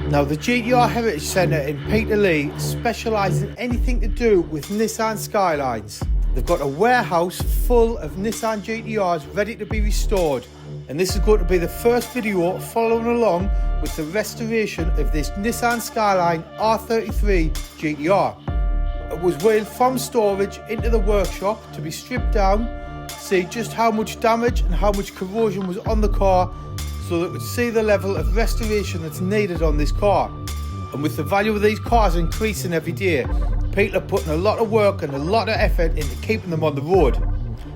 Now, the GTR Heritage Centre in Peterlee specialises in anything to do with Nissan Skylines. They've got a warehouse full of Nissan GTRs ready to be restored, and this is going to be the first video following along with the restoration of this Nissan Skyline R33 GTR. It was wheeled from storage into the workshop to be stripped down, see just how much damage and how much corrosion was on the car, so that we could see the level of restoration that's needed on this car. And with the value of these cars increasing every day, people are putting a lot of work and a lot of effort into keeping them on the road.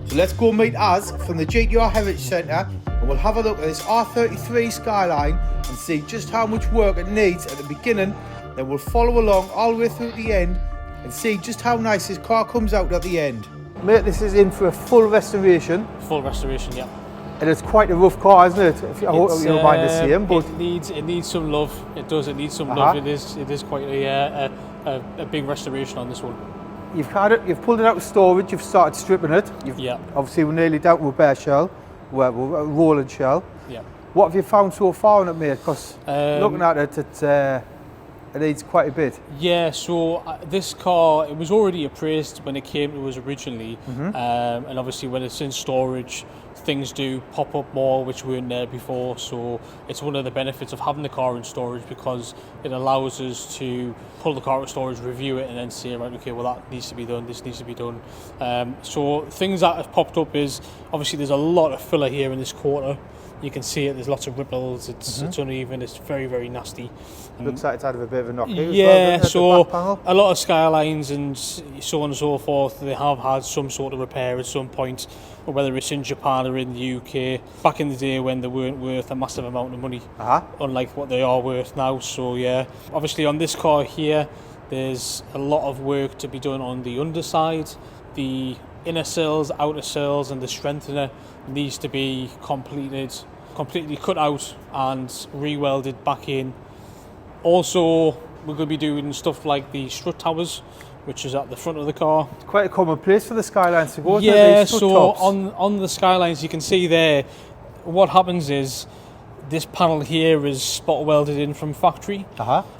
So let's go meet Az from the GTR Heritage Centre, and we'll have a look at this R33 Skyline and see just how much work it needs at the beginning. Then we'll follow along all the way through to the end and see just how nice this car comes out at the end. Mate, this is in for a full restoration. Full restoration, yeah. And it's quite a rough car, isn't it? If you don't mind the same, but it needs some love. It does. It needs some love. It is quite a big restoration on this one. You've pulled it out of storage. You've started stripping it. Obviously, we're nearly down to a bare shell, a rolling shell. Yeah. What have you found so far on it, mate? Because looking at it, it needs quite a bit. Yeah, so this car, it was already appraised when it came to us originally, and obviously when it's in storage, things do pop up more which weren't there before. So it's one of the benefits of having the car in storage, because it allows us to pull the car out of storage, review it, and then say, right, okay, well, that needs to be done, this needs to be done. So things that have popped up is, obviously there's a lot of filler here in this quarter. You can see it, there's lots of ripples, it's uneven, it's very, very nasty. Looks like it's had a bit of a knock here. Yeah, so a lot of Skylines and so on and so forth, they have had some sort of repair at some point, whether it's in Japan or in the UK, back in the day when they weren't worth a massive amount of money, unlike what they are worth now. So yeah, obviously on this car here, there's a lot of work to be done on the underside. The inner sills, outer sills, and the strengthener needs to be completely cut out and re-welded back in. Also, we're going to be doing stuff like the strut towers, which is at the front of the car. It's quite a common place for the Skylines to go, isn't it? Yeah, so on the Skylines, you can see there, what happens is this panel here is spot welded in from factory.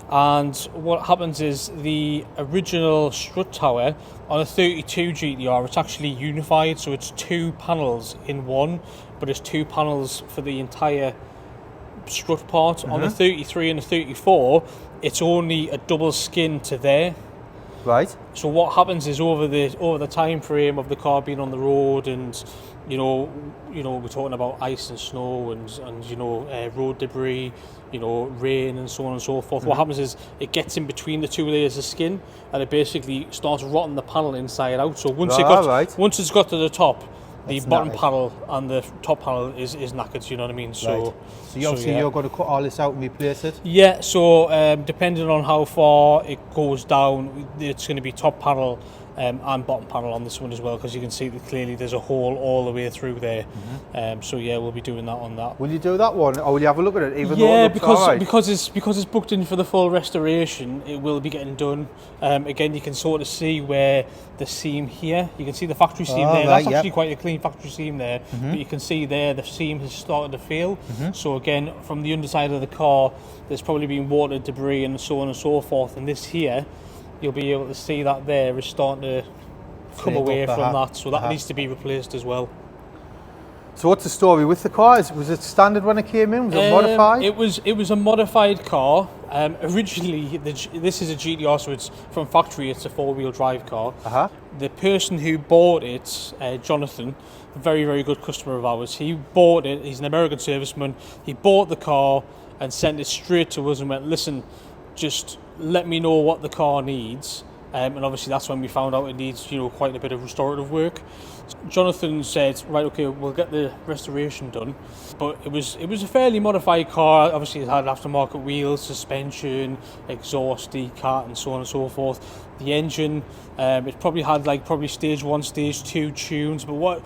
And what happens is the original strut tower on a 32 GTR, it's actually unified, so it's two panels in one, but it's two panels for the entire strut part. On the 33 and the 34, it's only a double skin to there. Right. So what happens is over the time frame of the car being on the road, and you know we're talking about ice and snow and road debris, rain and so on and so forth. What happens is it gets in between the two layers of skin, and it basically starts rotting the panel inside out. So once it's got to the top, the bottom panel and the top panel is knackered, you know what I mean? So you're going to cut all this out and replace it? Yeah, so depending on how far it goes down, it's going to be top panel and bottom panel on this one as well, because you can see that clearly there's a hole all the way through there. So yeah, we'll be doing that on that. Will you do that one, or will you have a look at it? Because it's booked in for the full restoration, it will be getting done. Again, you can sort of see where the seam here, you can see the factory seam there. That's actually quite a clean factory seam there, but you can see there the seam has started to fail. So again, from the underside of the car, there's probably been water, debris, and so on and so forth. And this here, you'll be able to see that there is starting to come away from that, so that needs to be replaced as well. So what's the story with the car? Was it standard when it came in? Was it modified? It was a modified car. Originally, this is a GTR, so it's from factory. It's a four-wheel drive car. The person who bought it, Jonathan, a very, very good customer of ours, he bought it. He's an American serviceman. He bought the car and sent it straight to us and went, listen, just let me know what the car needs. And obviously that's when we found out it needs quite a bit of restorative work. Jonathan said, right, okay, we'll get the restoration done. But it was a fairly modified car. Obviously it had aftermarket wheels, suspension, exhaust, decat, and so on and so forth. The engine, it probably had stage 1, stage 2 tunes, but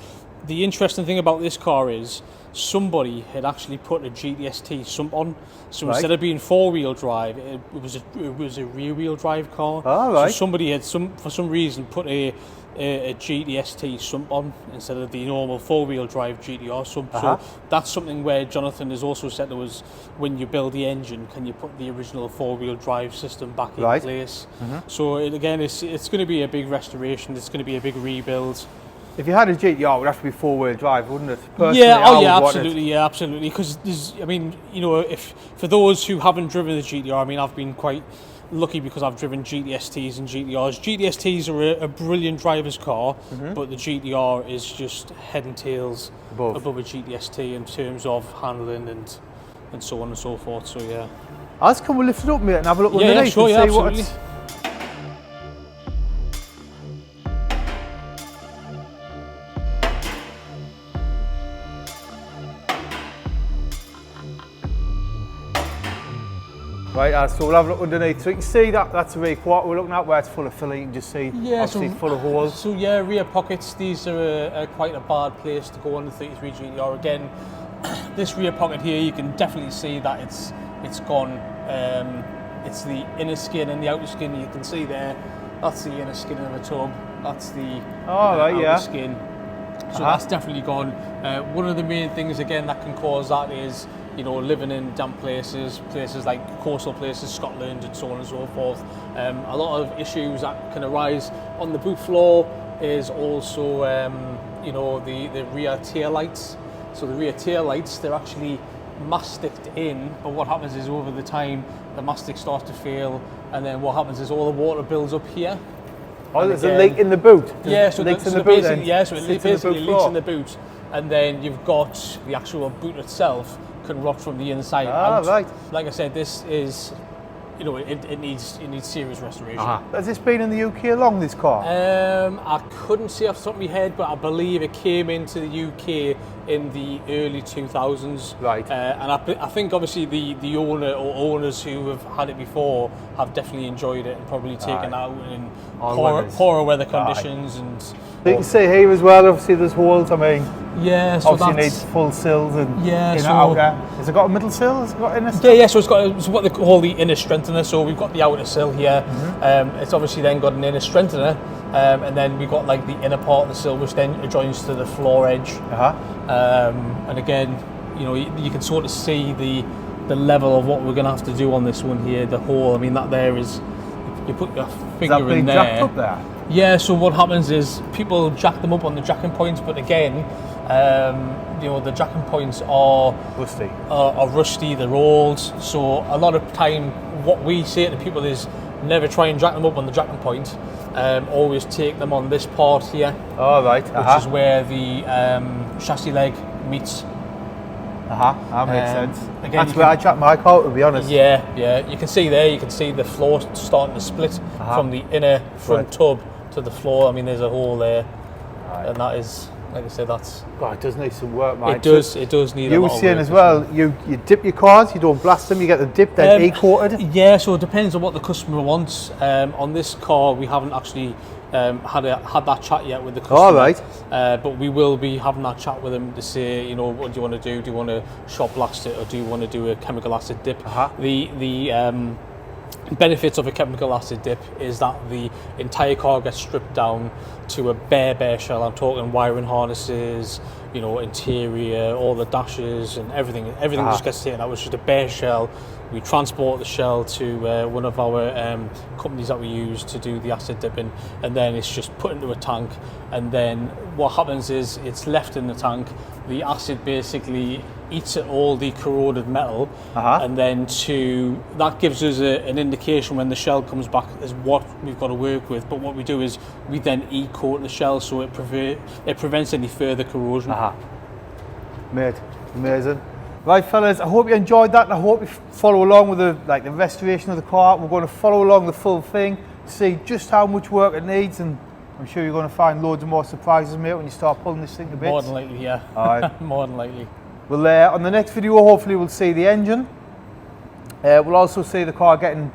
The interesting thing about this car is somebody had actually put a GTST sump on, so instead of being 4-wheel drive, it was a rear-wheel drive car. Oh, right. So somebody had for some reason put a GTST sump on instead of the normal 4-wheel drive GTR sump. So that's something where Jonathan has also said to us, when you build the engine, can you put the original 4-wheel drive system back in place? So again, it's going to be a big restoration. It's going to be a big rebuild. If you had a GTR, it would have to be 4-wheel drive, wouldn't it? Personally, Absolutely. Because I mean, you know, if for those who haven't driven the GTR, I mean, I've been quite lucky because I've driven GTSTs and GTRs. GTSTs are a brilliant driver's car, but the GTR is just head and tails above a GTST in terms of handling and so on and so forth. So yeah. Can we lift it up, mate, and have a look underneath? Sure, and see absolutely. what it's... Right, so we'll have a look underneath. So you can see that's a rear quarter we're looking at, where it's full of filling. You can just see, obviously, full of holes. So yeah, rear pockets. These are quite a bad place to go on the 33 GTR. Again, this rear pocket here, you can definitely see that it's gone. It's the inner skin and the outer skin. You can see there. That's the inner skin of the tub. That's the outer skin. So that's definitely gone. One of the main things again that can cause that is, you know, living in damp places like coastal places, Scotland and so on and so forth. A lot of issues that can arise on the boot floor is also, you know, the rear tail lights. So the rear tail lights, they're actually masticed in, but what happens is over the time the mastic starts to fail, and then what happens is all the water builds up here. Oh, there's a leak in the boot. So it basically leaks in the boot, and then you've got the actual boot itself can rot from the inside out. Right. Like I said, this is, you know, it needs serious restoration. Has this been in the UK long, this car? I couldn't see off the top of my head, but I believe it came into the UK in the early 2000s. Right. And I think obviously the owner or owners who have had it before have definitely enjoyed it and probably taken it out in poorer weather conditions. And you can see here as well, obviously there's holes. I mean, so obviously it needs full sills and so outer. Has it got a middle sill? Has it got inner sill? So it's what they call the inner strengthener. So we've got the outer sill here. It's obviously then got an inner strengthener, and then we've got like the inner part of the sill which then adjoins to the floor edge. And again, you know, you can sort of see the level of what we're going to have to do on this one here. The hole, I mean, that there is, you put your finger in there. Jacked up there? Yeah, so what happens is people jack them up on the jacking points, but again, you know, the jacking points are rusty, they're old. So a lot of time what we say to people is never try and jack them up on the jacking point. Always take them on this part here. Which is where the chassis leg meets. That makes sense. Again, that's where I jack my car, to be honest. Yeah. You can see there, you can see the floor starting to split from the inner front tub to the floor. I mean, there's a hole there. And that is, like I said, that's... God, it does need some work, mate. It does need a lot of work. You were saying as well, you dip your cars, you don't blast them, you get them dipped, then E-coated? Yeah, so it depends on what the customer wants. On this car, we haven't actually had that chat yet with the customer. But we will be having that chat with them to say, you know, what do you want to do? Do you want to shot blast it, or do you want to do a chemical acid dip? The benefits of a chemical acid dip is that the entire car gets stripped down to a bare shell. I'm talking wiring harnesses, you know, interior, all the dashes and everything just gets taken out. It's just a bare shell. We transport the shell to one of our companies that we use to do the acid dipping, and then it's just put into a tank, and then what happens is it's left in the tank. The acid basically eats at all the corroded metal, and then that gives us an indication when the shell comes back as what we've got to work with. But what we do is we then e-coat the shell so it prevents any further corrosion. Mate, amazing. Right, fellas, I hope you enjoyed that, and I hope you follow along with the restoration of the car. We're going to follow along the full thing, see just how much work it needs, and I'm sure you're going to find loads of more surprises, mate, when you start pulling this thing to bits. More than likely, yeah. All right. More than likely. Well, on the next video, hopefully we'll see the engine. We'll also see the car getting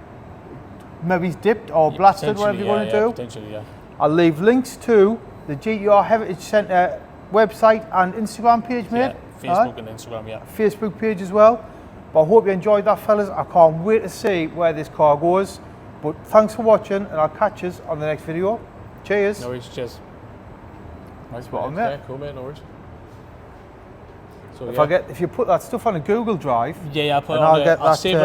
maybe dipped or blasted, whatever you want to do. Potentially, yeah. I'll leave links to the GTR Heritage Centre website and Instagram page, mate. Yeah, Facebook and Instagram, yeah. Facebook page as well. But I hope you enjoyed that, fellas. I can't wait to see where this car goes. But thanks for watching, and I'll catch you on the next video. Cheers. No worries, cheers. Nice one, mate. Yeah, cool, mate, no worries. So, If you put that stuff on a Google Drive, yeah, I'll put it and on I'll get I'll that. save it